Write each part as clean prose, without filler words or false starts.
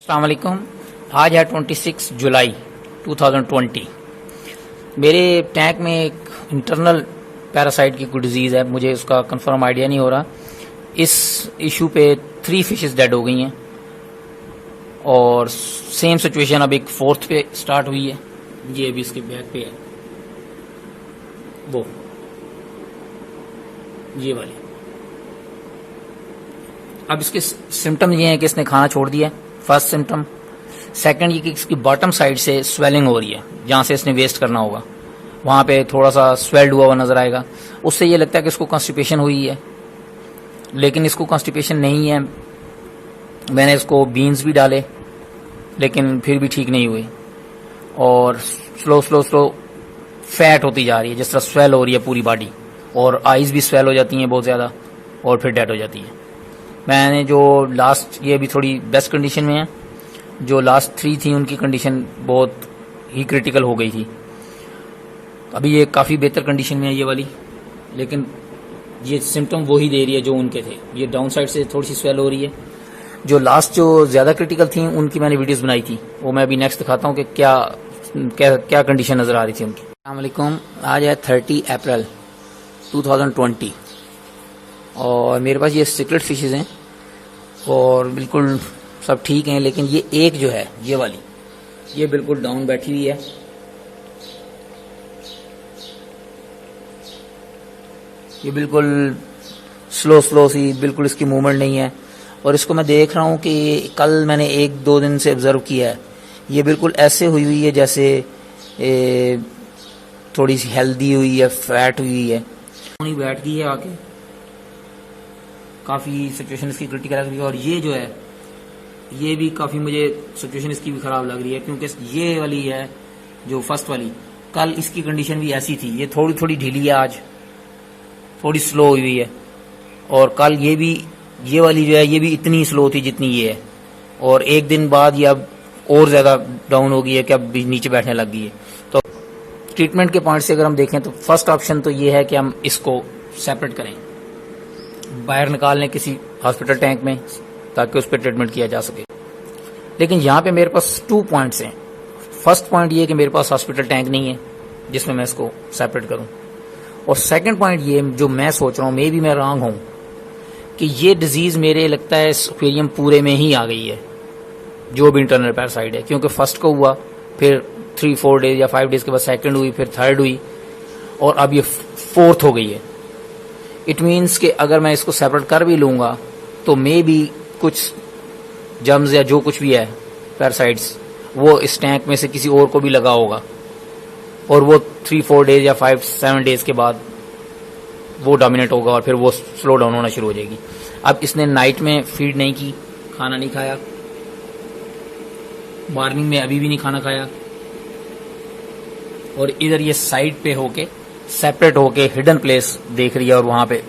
अस्सलाम वालेकुम। आज है 26 जुलाई 2020। मेरे टैंक में एक इंटरनल पैरासाइट की कोई डिजीज़ है, मुझे उसका कंफर्म आइडिया नहीं हो रहा। इस इशू पे 3 फिशेस डेड हो गई हैं और सेम सिचुएशन अब एक 4th पे स्टार्ट हुई है। ये अभी इसके बैक पे है, वो ये वाली। अब इसके सिम्टम ये हैं कि इसने खाना छोड़ दिया है, फर्स्ट सिम्टम। सेकंड ये कि इसकी बॉटम साइड से स्वेलिंग हो रही है, जहाँ से इसने वेस्ट करना होगा वहाँ पे थोड़ा सा स्वेल्ड हुआ हुआ नजर आएगा। उससे ये लगता है कि इसको कॉन्स्टिपेशन हुई है, लेकिन इसको कॉन्स्टिपेशन नहीं है। मैंने इसको बीन्स भी डाले लेकिन फिर भी ठीक नहीं हुई, और स्लो फैट होती जा रही है, जिस तरह स्वेल हो रही है पूरी बॉडी, और आईज भी स्वेल हो जाती हैं बहुत ज़्यादा, और फिर डेड हो जाती है। मैंने जो लास्ट, ये अभी थोड़ी बेस्ट कंडीशन में है, जो लास्ट 3 थी उनकी कंडीशन बहुत ही क्रिटिकल हो गई थी। अभी ये काफ़ी बेहतर कंडीशन में है ये वाली, लेकिन ये सिम्टम वही दे रही है जो उनके थे। ये डाउन साइड से थोड़ी सी स्वेल हो रही है। जो लास्ट जो ज़्यादा क्रिटिकल थी उनकी मैंने वीडियोस बनाई थी, वो मैं अभी नेक्स्ट दिखाता हूँ कि क्या कंडीशन नज़र आ रही थी उनकी। अस्सलाम वालेकुम। आज है 30 अप्रैल 2020 और मेरे पास ये सिक्रेट फिशेज हैं और बिल्कुल सब ठीक हैं, लेकिन ये एक जो है ये वाली, ये बिल्कुल डाउन बैठी हुई है। ये बिल्कुल स्लो सी, बिल्कुल इसकी मूवमेंट नहीं है। और इसको मैं देख रहा हूँ कि कल मैंने 1-2 दिन से ऑब्जर्व किया है, ये बिल्कुल ऐसे हुई हुई है जैसे थोड़ी सी हेल्दी हुई है, फैट हुई है। बैठ गई है आके, काफ़ी सिचुएशन इसकी क्रिटिकल लग रही है। और ये जो है ये भी काफ़ी, मुझे सिचुएशन इसकी भी ख़राब लग रही है, क्योंकि ये वाली है जो फर्स्ट वाली, कल इसकी कंडीशन भी ऐसी थी। ये थोड़ी ढीली है, आज थोड़ी स्लो हुई है। और कल ये वाली जो है ये भी इतनी स्लो थी जितनी ये है, और एक दिन बाद ये अब और ज़्यादा डाउन हो गई है कि अब भी नीचे बैठने लग गई है। तो ट्रीटमेंट के पॉइंट से अगर हम देखें तो फर्स्ट ऑप्शन तो ये है कि हम इसको सेपरेट करें, बाहर निकाल लें किसी हॉस्पिटल टैंक में, ताकि उस पर ट्रीटमेंट किया जा सके। लेकिन यहाँ पे मेरे पास 2 पॉइंट्स हैं। फर्स्ट पॉइंट ये कि मेरे पास हॉस्पिटल टैंक नहीं है जिसमें मैं इसको सेपरेट करूँ, और सेकंड पॉइंट ये जो मैं सोच रहा हूँ, मे भी मैं रॉन्ग हूँ, कि ये डिजीज़ मेरे लगता है इस एक्वेरियम पूरे में ही आ गई है, जो भी इंटरनल पैरासाइट है। क्योंकि फर्स्ट को हुआ, फिर 3-4 डेज या 5 डेज के बाद सेकंड हुई, फिर थर्ड हुई, और अब ये 4th हो गई है। इट मीन्स कि अगर मैं इसको सेपरेट कर भी लूँगा तो मे भी कुछ जर्म्स या जो कुछ भी है पैरासाइट्स, वो इस टैंक में से किसी और को भी लगा होगा, और वो 3-4 डेज या 5-7 डेज के बाद वो डोमिनेट होगा, और फिर वो स्लो डाउन होना शुरू हो जाएगी। अब इसने नाइट में फीड नहीं की, खाना नहीं खाया, मॉर्निंग में अभी भी नहीं खाना खाया, और इधर ये साइड पे होके सेपरेट होके हिडन प्लेस देख रही है, और वहां पे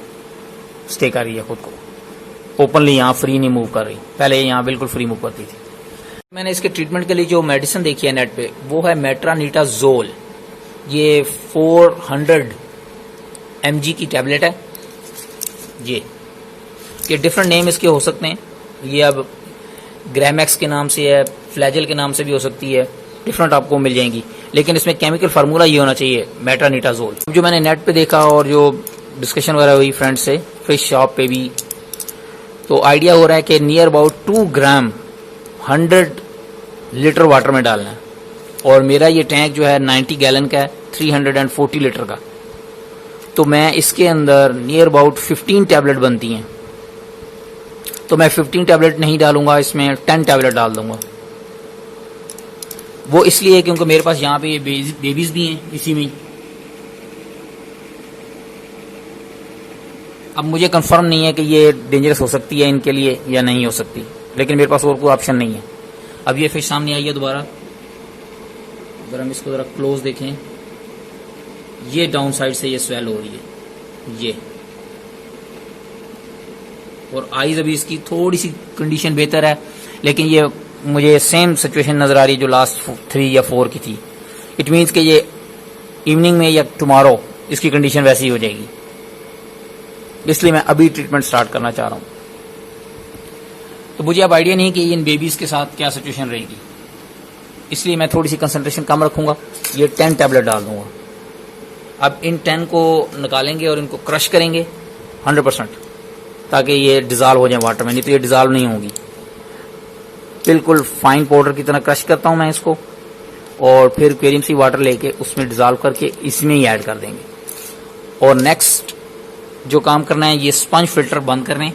स्टे कर रही है खुद को। ओपनली यहाँ फ्री नहीं मूव कर रही, पहले यहाँ बिल्कुल फ्री मूव करती थी। मैंने इसके ट्रीटमेंट के लिए जो मेडिसिन देखी है नेट पे, वो है मेट्रानिटाजोल। ये 400 mg की टैबलेट है। ये डिफरेंट नेम इसके हो सकते हैं, ये अब ग्रामेक्स के नाम से है, फ्लैजल के नाम से भी हो सकती है, डिफरेंट आपको मिल जाएंगी, लेकिन इसमें केमिकल फार्मूला ये होना चाहिए, मेट्रानिटाजोल। जो मैंने नेट पे देखा और जो डिस्कशन वगैरह हुई फ्रेंड से, फिश शॉप पे भी, तो आइडिया हो रहा है कि near about 2 gram 100 litre water में डालना है। और मेरा ये टैंक जो है 90 गैलन का है, 340 लीटर का, तो मैं इसके अंदर नियर अबाउट 15 टैबलेट बनती हैं, तो मैं 15 टैबलेट नहीं डालूंगा, इसमें 10 टैबलेट डाल दूंगा। वो इसलिए क्योंकि मेरे पास यहाँ पे ये बेबीज भी हैं इसी में। अब मुझे कंफर्म नहीं है कि ये डेंजरस हो सकती है इनके लिए या नहीं हो सकती, लेकिन मेरे पास और कोई ऑप्शन नहीं है। अब ये फिश सामने आई है दोबारा, अगर हम इसको जरा क्लोज देखें, ये डाउन साइड से ये स्वेल हो रही है ये, और आईज अभी इसकी थोड़ी सी कंडीशन बेहतर है, लेकिन ये मुझे सेम सिचुएशन नजर आ रही है जो लास्ट 3 या 4 की थी। इट मीन्स कि ये इवनिंग में या टुमारो इसकी कंडीशन वैसी ही हो जाएगी, इसलिए मैं अभी ट्रीटमेंट स्टार्ट करना चाह रहा हूँ। तो मुझे अब आइडिया नहीं कि इन बेबीज के साथ क्या सिचुएशन रहेगी, इसलिए मैं थोड़ी सी कंसंट्रेशन कम रखूंगा। ये 10 टैबलेट डाल दूंगा। अब इन 10 को निकालेंगे और इनको क्रश करेंगे 100%, ताकि ये डिजॉल्व हो जाए वाटर में, नहीं तो ये डिजॉल्व नहीं होगी। बिल्कुल फाइन पाउडर की तरह क्रश करता हूं मैं इसको, और फिर एक्वेरियम से वाटर लेके उसमें डिजॉल्व करके इसमें ही ऐड कर देंगे। और नेक्स्ट जो काम करना है, ये स्पंज फिल्टर बंद करने,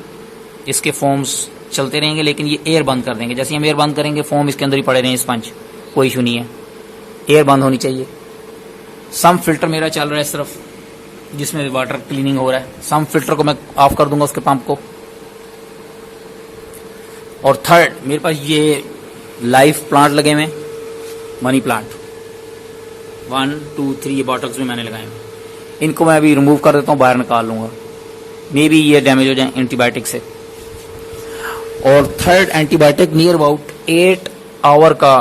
इसके फॉर्म्स चलते रहेंगे, लेकिन ये एयर बंद कर देंगे। जैसे हम एयर बंद करेंगे, फॉर्म इसके अंदर ही पड़े रहेंगे, स्पंज, कोई इशू नहीं है, एयर बंद होनी चाहिए। सम फिल्टर मेरा चल रहा है सिर्फ, जिसमें वाटर क्लीनिंग हो रहा है। सम फिल्टर को मैं ऑफ कर दूंगा, उसके पंप को। और थर्ड, मेरे पास ये लाइव प्लांट लगे हुए, मनी प्लांट 1 2 3 ये बॉटल्स में मैंने लगाए हैं। इनको मैं अभी रिमूव कर देता हूँ, बाहर निकाल लूंगा, मे बी ये डैमेज हो जाए एंटीबायोटिक से। और third antibiotic near about 8 hour का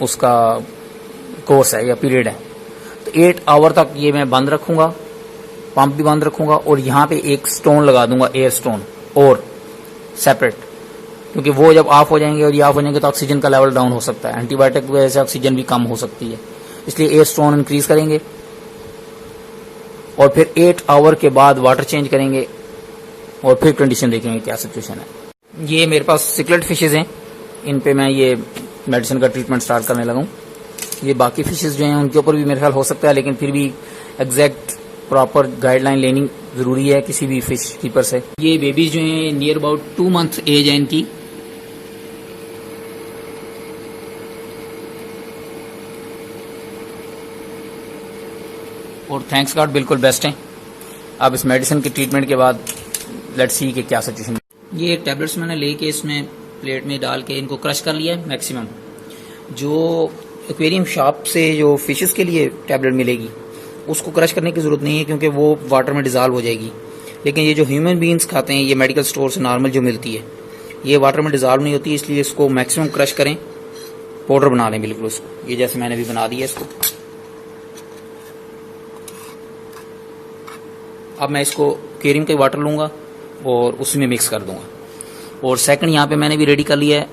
उसका कोर्स है या पीरियड है, तो 8 आवर तक ये मैं बंद रखूंगा, पंप भी बंद रखूंगा, और यहाँ पे एक स्टोन लगा दूंगा, एयर स्टोन, और सेपरेट, क्योंकि वो जब ऑफ हो जाएंगे और ये ऑफ हो जाएंगे तो ऑक्सीजन का लेवल डाउन हो सकता है। एंटीबायोटिक की वजह से ऑक्सीजन भी कम हो सकती है, इसलिए एयर स्टोन इंक्रीज करेंगे। और फिर 8 आवर के बाद वाटर चेंज करेंगे, और फिर कंडीशन देखेंगे क्या सिचुएशन है। ये मेरे पास सिकलेट फिशेज हैं, इन पे मैं ये मेडिसिन का ट्रीटमेंट स्टार्ट करने लगा हूँ। ये बाकी फिशेज जो हैं उनके ऊपर भी मेरे ख्याल हो सकता है, लेकिन फिर भी एग्जैक्ट प्रॉपर गाइडलाइन लेनी जरूरी है किसी भी फिश कीपर से। ये बेबीज जो हैं नियर अबाउट 2 मंथ एज है इनकी। और थैंक्स गॉड बिल्कुल बेस्ट हैं। अब इस मेडिसिन के ट्रीटमेंट के बाद लेट्स सी कि क्या सिचुएशन। ये टैबलेट्स मैंने लेके इसमें प्लेट में डाल के इनको क्रश कर लिया है मैक्सिमम। जो एक्वेरियम शॉप से जो फिशेस के लिए टैबलेट मिलेगी उसको क्रश करने की जरूरत नहीं है, क्योंकि वो वाटर में डिजॉल्व हो जाएगी। लेकिन ये जो ह्यूमन बींग्स खाते हैं, ये मेडिकल स्टोर से नॉर्मल जो मिलती है, ये वाटर में डिजॉल्व नहीं होती, इसलिए इसको मैक्सिमम क्रश करें, पाउडर बना लें बिल्कुल उसको। ये जैसे मैंने अभी बना दिया इसको। अब मैं इसको एक्वेरियम का वाटर लूंगा और उसमें मिक्स कर दूंगा। और सेकंड यहाँ पे मैंने भी रेडी कर लिया है,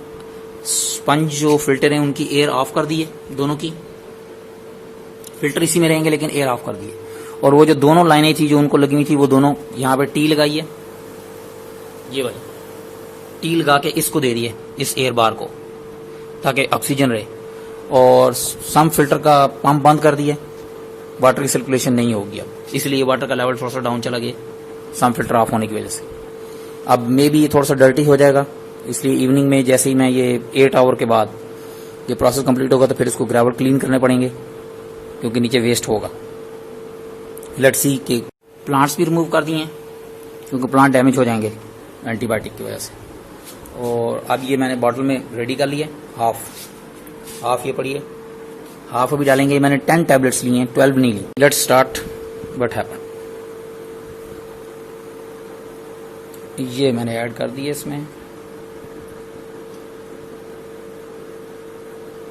स्पंज जो फिल्टर हैं उनकी एयर ऑफ कर दी है, दोनों की फिल्टर इसी में रहेंगे लेकिन एयर ऑफ कर दिए। और वो जो दोनों लाइनें थी जो उनको लगी हुई थी, वो दोनों यहाँ पे टी लगाई है, ये वाली टी लगा के इसको दे दिए इस एयर बार को, ताकि ऑक्सीजन रहे। और सम फिल्टर का पंप बंद कर दिया, वाटर की सर्कुलेशन नहीं होगी अब, इसलिए वाटर का लेवल थोड़ा सा डाउन चला गया सम फिल्टर ऑफ होने की वजह से। अब मे बी ये थोड़ा सा डर्टी हो जाएगा, इसलिए इवनिंग में जैसे ही मैं ये 8 आवर के बाद ये प्रोसेस कंप्लीट होगा तो फिर इसको ग्रेवल क्लीन करने पड़ेंगे, क्योंकि नीचे वेस्ट होगा। लेट्स सी कि प्लांट्स भी रिमूव कर दिए हैं, क्योंकि प्लांट डैमेज हो जाएंगे एंटीबायोटिक की वजह से। और अब ये मैंने बॉटल में रेडी कर लिया, हाफ ये पड़ी है, हाफ अभी डालेंगे। मैंने 10 टैबलेट्स लिए हैं, 12 नहीं ली। Let's start what happen. ये मैंने ऐड कर दिए इसमें,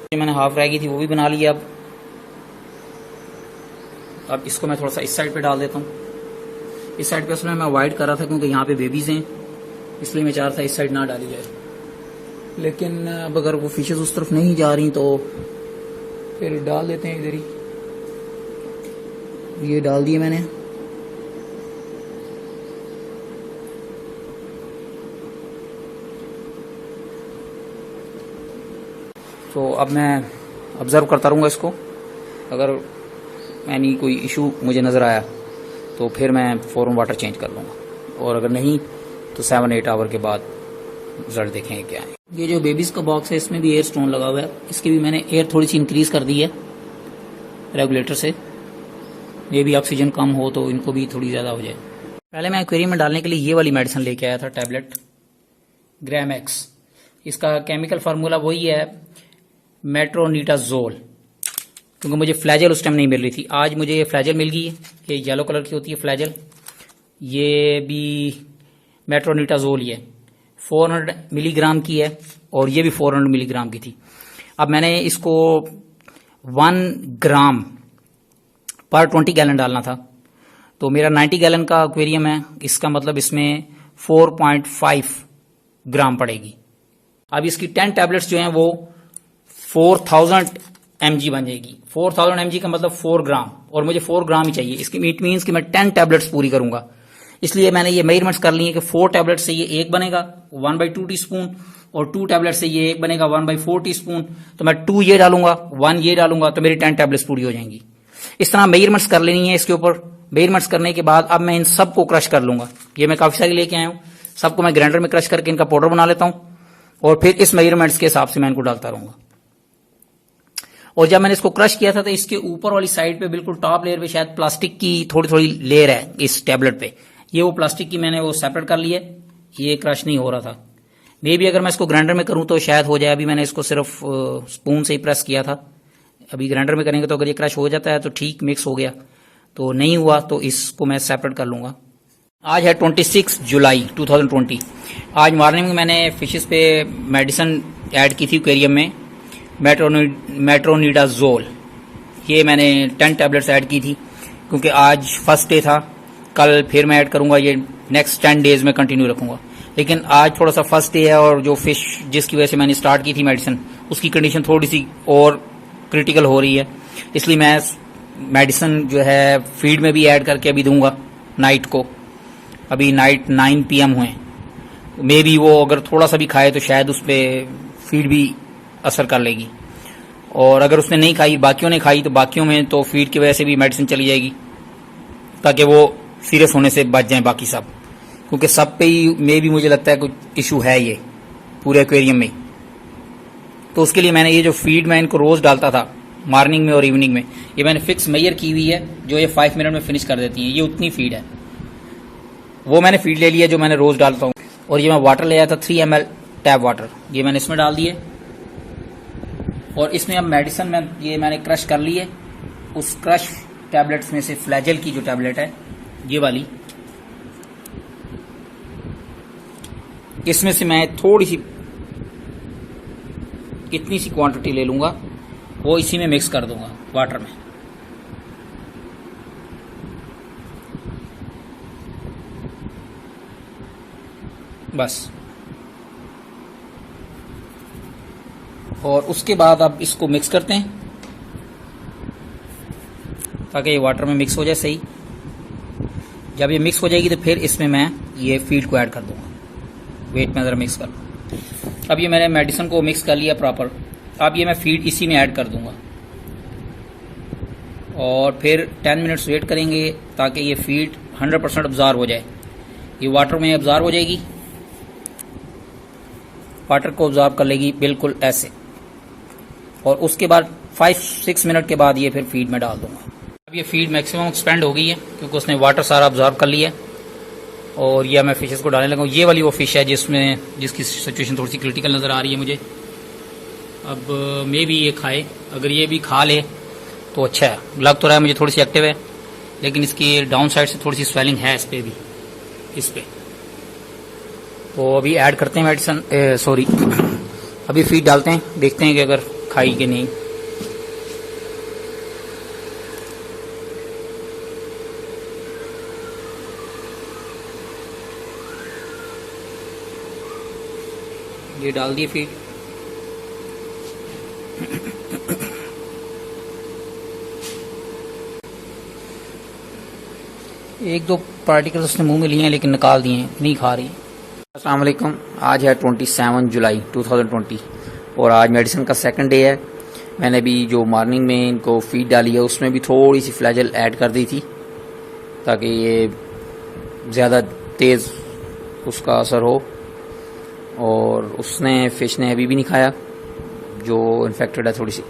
ये मैंने हाफ रह गई थी वो भी बना लिया। अब इसको मैं थोड़ा सा इस साइड पे डाल देता हूँ। इस साइड पे उसमें मैं अवॉइड कर रहा था क्योंकि यहाँ पे बेबीज हैं, इसलिए मैं चाह रहा था इस साइड ना डाली जाए। लेकिन अब अगर वो फिशेस उस तरफ नहीं जा रही तो फिर डाल देते हैं इधर ही। ये डाल दिए मैंने। तो अब मैं ऑब्जर्व करता रहूँगा इसको, अगर यानी कोई इशू मुझे नज़र आया तो फिर मैं फ़ौरन वाटर चेंज कर लूँगा, और अगर नहीं तो 7-8 आवर के बाद रिजल्ट देखेंगे क्या है। ये जो बेबीज़ का बॉक्स है इसमें भी एयर स्टोन लगा हुआ है, इसकी भी मैंने एयर थोड़ी सी इंक्रीज़ कर दी है रेगुलेटर से, ये भी ऑक्सीजन कम हो तो इनको भी थोड़ी ज़्यादा हो जाए। पहले मैं एक्वेरियम में डालने के लिए ये वाली मेडिसिन लेके आया था, टैबलेट ग्रामेक्स। इसका केमिकल फार्मूला वही है मेट्रोनिडाजोल, क्योंकि मुझे फ्लैजल उस टाइम नहीं मिल रही थी। आज मुझे ये फ्लैजल मिल गई है, ये येलो कलर की होती है फ्लैजल। ये भी मेट्रोनिडाजोल ही है, 400 मिलीग्राम की है, और ये भी 400 मिलीग्राम की थी। अब मैंने इसको 1 ग्राम पर 20 गैलन डालना था, तो मेरा 90 गैलन का एक्वेरियम है, इसका मतलब इसमें 4.5 ग्राम पड़ेगी। अब इसकी 10 टैबलेट्स जो हैं वो 4000 mg बन जाएगी। 4000 mg का मतलब 4 ग्राम, और मुझे 4 ग्राम ही चाहिए। इसकी इट मीन्स कि मैं 10 टैबलेट्स पूरी करूंगा। इसलिए मैंने ये मेजरमेंट्स कर लिए कि 4 टैबलेट से ये एक बनेगा 1/2 टीस्पून, और 2 टैबलेट से ये एक बनेगा 1/4 टीस्पून। तो मैं 2 ये डालूंगा, 1 ये डालूंगा, तो मेरी 10 टैबलेट्स पूरी हो जाएंगी। इस तरह मेजरमेंट्स कर लेनी है इसके ऊपर। मेजरमेंट्स करने के बाद अब मैं इन सबको क्रश कर लूंगा। ये मैं काफी सारी लेके आया हूं, सबको मैं ग्राइंडर में क्रश करके इनका पाउडर बना लेता हूं, और फिर इस मेजरमेंट्स के हिसाब से मैं इनको डालता रहूंगा। और जब मैंने इसको क्रश किया था तो इसके ऊपर वाली साइड पे बिल्कुल टॉप लेयर पे शायद प्लास्टिक की थोड़ी थोड़ी लेयर है इस टैबलेट पे। ये वो प्लास्टिक की मैंने वो सेपरेट कर लिया, ये क्रश नहीं हो रहा था। मे भी अगर मैं इसको ग्राइंडर में करूं तो शायद हो जाए। अभी मैंने इसको सिर्फ स्पून से ही प्रेस किया था। अभी ग्राइंडर में करेंगे तो अगर ये क्रश हो जाता है तो ठीक मिक्स हो गया, तो नहीं हुआ तो इसको मैं सेपरेट कर लूंगा। आज है 26 जुलाई 2020। आज मॉर्निंग में मैंने फिशेस पे मेडिसिन ऐड की थी एक्वेरियम में, मेट्रोनिडाजोल। ये मैंने 10 टैबलेट्स ऐड की थी क्योंकि आज फर्स्ट डे था। कल फिर मैं ऐड करूंगा, ये नेक्स्ट 10 डेज में कंटिन्यू रखूंगा। लेकिन आज थोड़ा सा फर्स्ट डे है, और जो फिश जिसकी वजह से मैंने स्टार्ट की थी मेडिसिन, उसकी कंडीशन थोड़ी सी और क्रिटिकल हो रही है। इसलिए मैं मेडिसिन जो है फीड में भी ऐड करके अभी दूंगा नाइट को। अभी नाइट 9 PM हुए, मे बी वो अगर थोड़ा सा भी खाए तो शायद उस पर फीड भी असर कर लेगी। और अगर उसने नहीं खाई, बाकियों ने खाई, तो बाकियों में तो फीड की वजह से भी मेडिसिन चली जाएगी, ताकि वो सीरियस होने से बच जाए बाकी सब। क्योंकि सब पे ही मे भी मुझे लगता है कुछ इशू है ये पूरे एक्वेरियम में। तो उसके लिए मैंने ये जो फीड मैं इनको रोज डालता था मॉर्निंग में और इवनिंग में, ये मैंने फिक्स मेजर की हुई है जो ये 5 मिनट में फिनिश कर देती है। ये उतनी फीड है, वो मैंने फीड ले लिया जो मैंने रोज डालता हूँ। और ये मैं वाटर ले आया था 3 ml टैप वाटर, ये मैंने इसमें डाल दिए। और इसमें अब मेडिसिन मैंने क्रश कर ली है। उस क्रश टैबलेट्स में से फ्लैजेल की जो टैबलेट है ये वाली, इसमें से मैं थोड़ी सी इतनी सी क्वांटिटी ले लूंगा, वो इसी में मिक्स कर दूंगा वाटर में। बस। और उसके बाद अब इसको मिक्स करते हैं ताकि ये वाटर में मिक्स हो जाए सही। जब ये मिक्स हो जाएगी तो फिर इसमें मैं ये फीड को ऐड कर दूंगा। वेट में ज़रा मिक्स कर लूँ। अब ये मैंने मेडिसिन को मिक्स कर लिया प्रॉपर। अब ये मैं फीड इसी में ऐड कर दूंगा, और फिर 10 मिनट्स वेट करेंगे ताकि ये फीड 100% ऑब्जॉर्व हो जाए। ये वाटर में ऑब्जॉर्व हो जाएगी, वाटर को ऑब्जॉर्व कर लेगी बिल्कुल ऐसे। और उसके बाद 5-6 मिनट के बाद ये फिर फीड में डाल दूंगा। अब ये फीड मैक्सिमम एक्सपेंड हो गई है क्योंकि उसने वाटर सारा ऑब्जॉर्व कर लिया है। और ये मैं फिशेस को डालने लगा हूँ। ये वाली वो फिश है जिसकी सिचुएशन थोड़ी सी क्रिटिकल नज़र आ रही है मुझे। अब मे भी ये खाए, अगर ये भी खा ले तो अच्छा है। लग तो रहा है मुझे थोड़ी सी एक्टिव है, लेकिन इसकी डाउन साइड से थोड़ी सी स्वेलिंग है इस पर भी, इस पे। तो अभी ऐड करते हैं मेडिसिन, सॉरी अभी फीड डालते हैं, देखते हैं कि अगर खाई कि नहीं। ये डाल दिए फीड। एक दो पार्टिकल्स उसने मुंह में लिए हैं लेकिन निकाल दिए हैं, नहीं खा रही। अस्सलाम वालेकुम। आज है 27 जुलाई 2020 और आज मेडिसिन का सेकंड डे है। मैंने भी जो मॉर्निंग में इनको फीड डाली है उसमें भी थोड़ी सी फ्लैजेल ऐड कर दी थी ताकि ये ज़्यादा तेज़ उसका असर हो। और उसने फिश ने अभी भी नहीं खाया जो इन्फेक्टेड है थोड़ी सी।